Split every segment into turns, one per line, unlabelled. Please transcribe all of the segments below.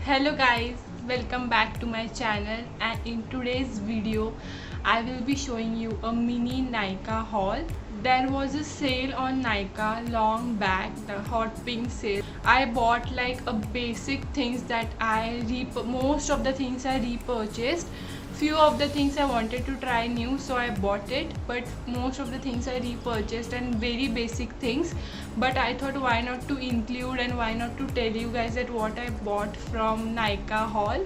Hello guys, welcome back to my channel, and in today's video I will be showing you a mini Nykaa haul. There was a sale on Nykaa long back, the hot pink sale. I bought like a basic things that most of the things I repurchased. Few of the things I wanted to try new, so I bought it, but most of the things I repurchased and very basic things. But I thought why not to include and why not to tell you guys that what I bought from Nykaa haul.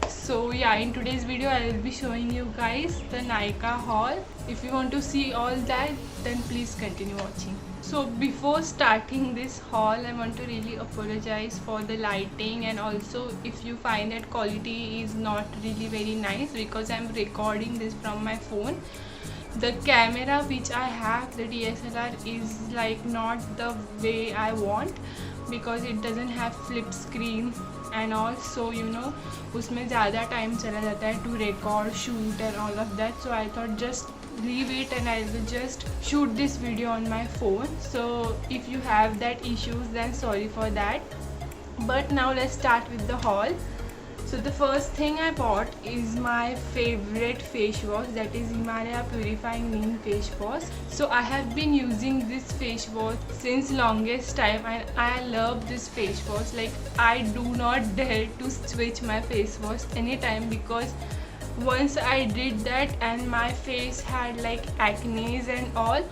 So yeah, in today's video I will be showing you guys the Nykaa haul. If you want to see all that, then please continue watching. So before starting this haul, I want to really apologize for the lighting, and also if you find that quality is not really very nice, because I'm recording this from my phone. The camera which I have, the DSLR, is like not the way I want, because it doesn't have flip screen and all, so उसमें ज़्यादा time चला जाता है to record, shoot and all of that. So I thought just leave it and I will just shoot this video on my phone. So if you have that issues, then sorry for that. But now let's start with the haul. So the first thing I bought is my favorite face wash, that is Himalaya Purifying Neem face wash. So I have been using this face wash since longest time, and I love this face wash. Like, I do not dare to switch my face wash anytime, because once I did that and my face had like acne and all,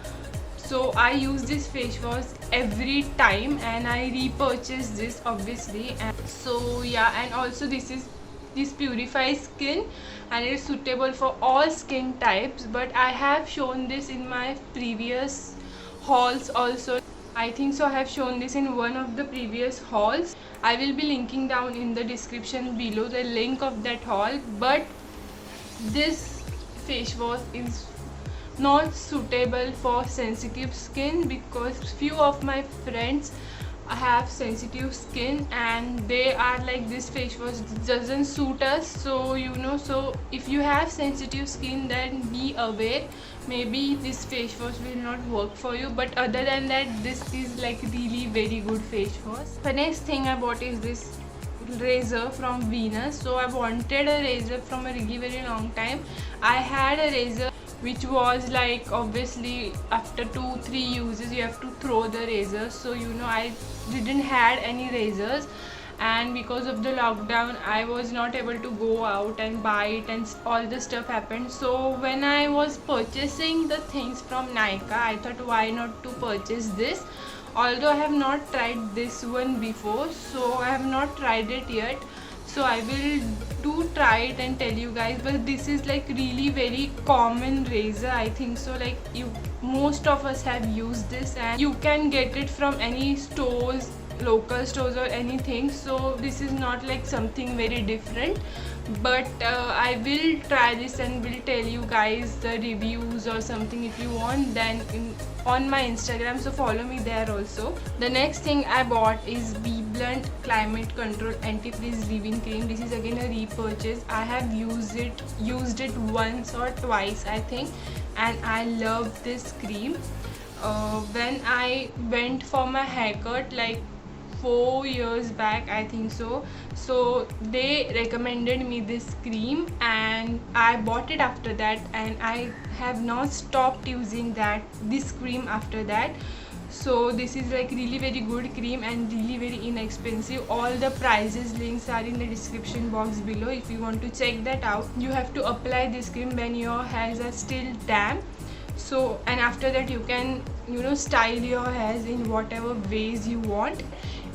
so I use this face wash every time and I repurchase this obviously. And so yeah, and also this purifies skin and it is suitable for all skin types. But I have shown this in my previous hauls also. I think so I have shown this in one of the previous hauls. I will be linking down in the description below the link of that haul. But this face wash is not suitable for sensitive skin, because few of my friends have sensitive skin and they are like, this face wash doesn't suit us. So so if you have sensitive skin, then be aware, maybe this face wash will not work for you. But other than that, this is like really very good face wash. The next thing I bought is this razor from Venus. So I wanted a razor from a really very long time. I had a razor which was like, obviously after 2-3 uses you have to throw the razor. So I didn't had any razors, and because of the lockdown I was not able to go out and buy it, and all the stuff happened. So when I was purchasing the things from Nykaa, I thought why not to purchase this. Although I have not tried this one before, so I have not tried it yet. So I will try it and tell you guys. But this is like really very common razor, I think so. Like, most of us have used this, and you can get it from any stores, local stores or anything. So this is not like something very different. But I will try this and will tell you guys the reviews or something. If you want, then on my Instagram, so follow me there also. The next thing I bought is BBlunt Climate Control Anti-Freeze Leave-In Cream. This is again a repurchase. I have used it once or twice, I think, and I love this cream. When I went for my haircut like 4 years back, I think so they recommended me this cream and I bought it after that, and I have not stopped using this cream after that. So this is like really very good cream and really very inexpensive. All the prices links are in the description box below. If you want to check that out, you have to apply this cream when your hairs are still damp. So, and after that you can style your hairs in whatever ways you want.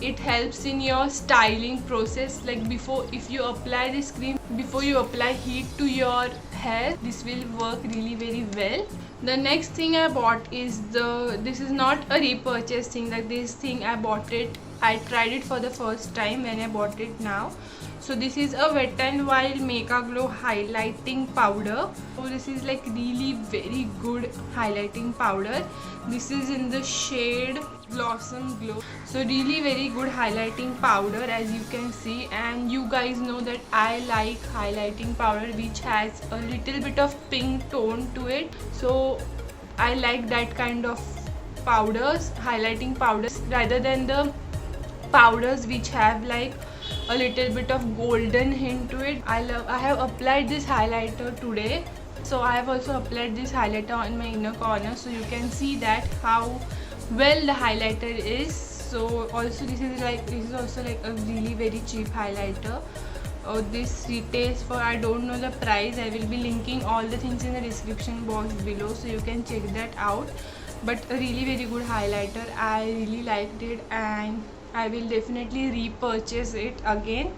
It helps in your styling process. Like, if you apply this cream before you apply heat to your hair, this will work really very well. The next thing I bought is this is not a repurchase thing. Like, this thing I bought it, I tried it for the first time when I bought it now. So this is a Wet n Wild Mega Glow highlighting powder. So this is like really very good highlighting powder. This is in the shade Blossom Glow. So really very good highlighting powder, as you can see. And you guys know that I like highlighting powder which has a little bit of pink tone to it. So I like that kind of powders, highlighting powders, rather than the powders which have like a little bit of golden hint to it. I have applied this highlighter today, so I have also applied this highlighter on my inner corner, so you can see that how well the highlighter is. So also this is also like a really very cheap highlighter. This retails for, I don't know the price, I will be linking all the things in the description box below, so you can check that out. But a really very good highlighter, I really liked it and I will definitely repurchase it again.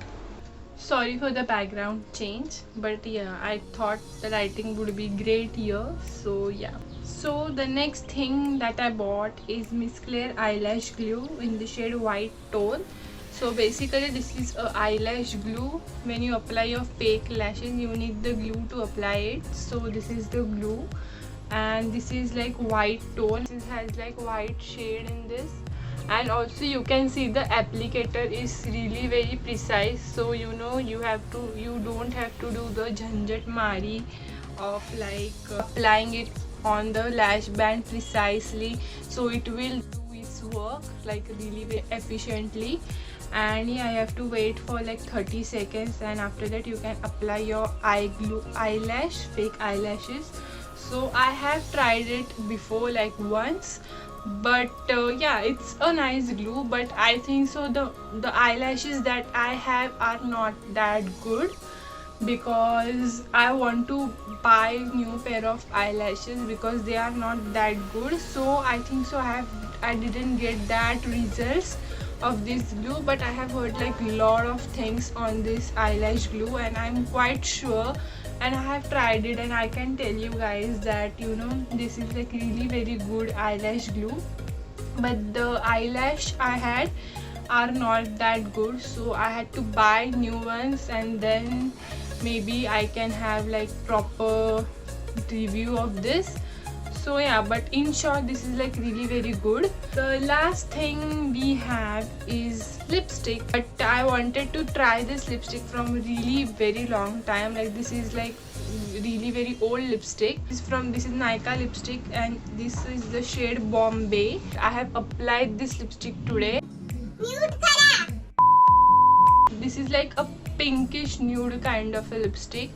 Sorry for the background change, but yeah, I thought the lighting would be great here, so yeah. So the next thing that I bought is Miss Claire eyelash glue in the shade white tone. So basically this is a eyelash glue. When you apply your fake lashes, you need the glue to apply it. So this is the glue, and this is like white tone. This has like white shade in this, and also you can see the applicator is really very precise. So you know you don't have to do the jhanjat mari of like applying it on the lash band precisely. So it will do its work like really very efficiently. And yeah, I have to wait for like 30 seconds, and after that you can apply your fake eyelashes. So I have tried it before like once, but yeah, it's a nice glue, but I think so the eyelashes that I have are not that good, because I want to buy new pair of eyelashes because they are not that good. So I think so I didn't get that results of this glue, but I have heard like a lot of things on this eyelash glue, and I'm quite sure, and I have tried it, and I can tell you guys that you know this is like really very good eyelash glue. But the eyelash I had are not that good, so I had to buy new ones, and then maybe I can have like proper review of this. So yeah, but in short, this is like really very good. The last thing we have is lipstick, but I wanted to try this lipstick from really very long time. Like this is like really very old lipstick. This is Nykaa lipstick, and this is the shade Bombay. I have applied this lipstick today. This is like a pinkish nude kind of a lipstick,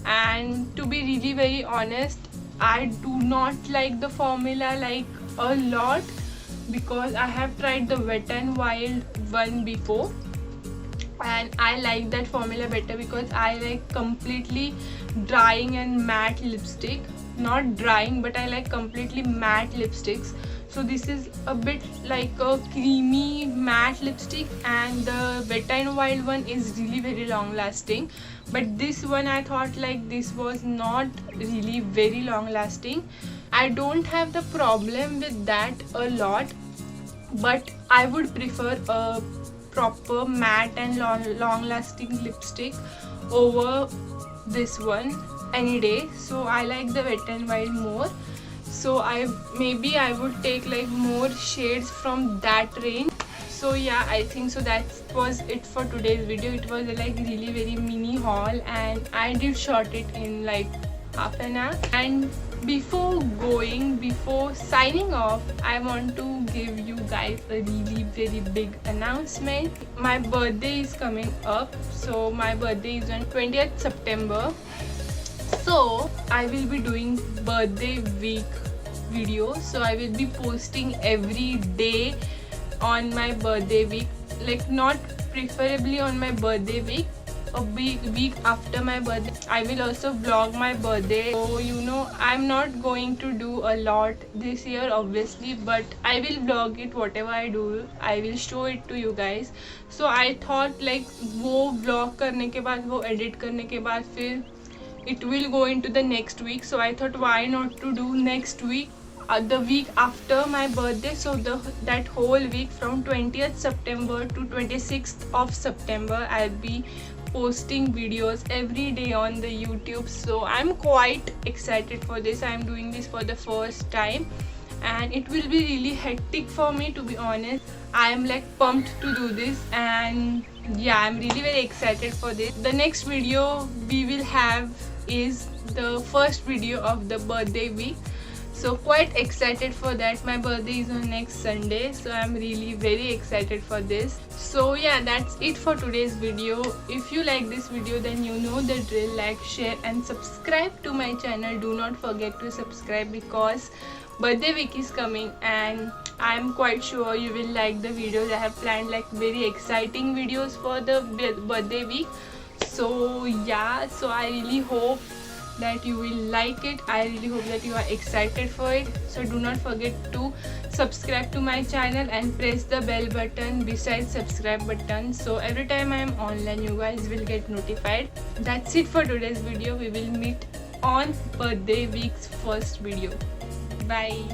and to be really very honest, I do not like the formula like a lot, because I have tried the Wet n Wild one before, and I like that formula better because I like completely drying and matte lipstick. Not drying, but I like completely matte lipsticks. So this is a bit like a creamy matte lipstick, and the Wet n Wild one is really very long lasting. But this one I thought like this was not really very long lasting. I don't have the problem with that a lot, but I would prefer a proper matte and long lasting lipstick over this one any day. So I like the Wet n Wild more. So maybe I would take like more shades from that range. So yeah, I think so that was it for today's video. It was like really very mini haul, and I did shot it in like half an hour. And before signing off, I want to give you guys a really very big announcement. My birthday is coming up. So my birthday is on 20th September. So I will be doing birthday week videos. So I will be posting every day on my birthday week, like not preferably on my birthday week, a week after my birthday. I will also vlog my birthday. So you know I'm not going to do a lot this year obviously, but I will vlog it. Whatever I do, I will show it to you guys. So I thought like वो vlog करने के बाद, वो edit करने के बाद, फिर it will go into the next week. So I thought why not to do next week, the week after my birthday. So that whole week from 20th September to 26th of September, I'll be posting videos every day on the YouTube. So I'm quite excited for this. I'm doing this for the first time, and it will be really hectic for me, to be honest. I'm like pumped to do this, and yeah, I'm really very excited for this. The next video we will have is the first video of the birthday week. So quite excited for that. My birthday is on next Sunday, so I'm really very excited for this. So yeah, that's it for today's video. If you like this video, then you know the drill. Like, share and subscribe to my channel. Do not forget to subscribe because birthday week is coming and I'm quite sure you will like the videos. I have planned like very exciting videos for the birthday week. So yeah, so I really hope that you will like it. I really hope that you are excited for it. So do not forget to subscribe to my channel and press the bell button beside subscribe button, so every time I am online you guys will get notified. That's it for today's video. We will meet on birthday week's first video. Bye.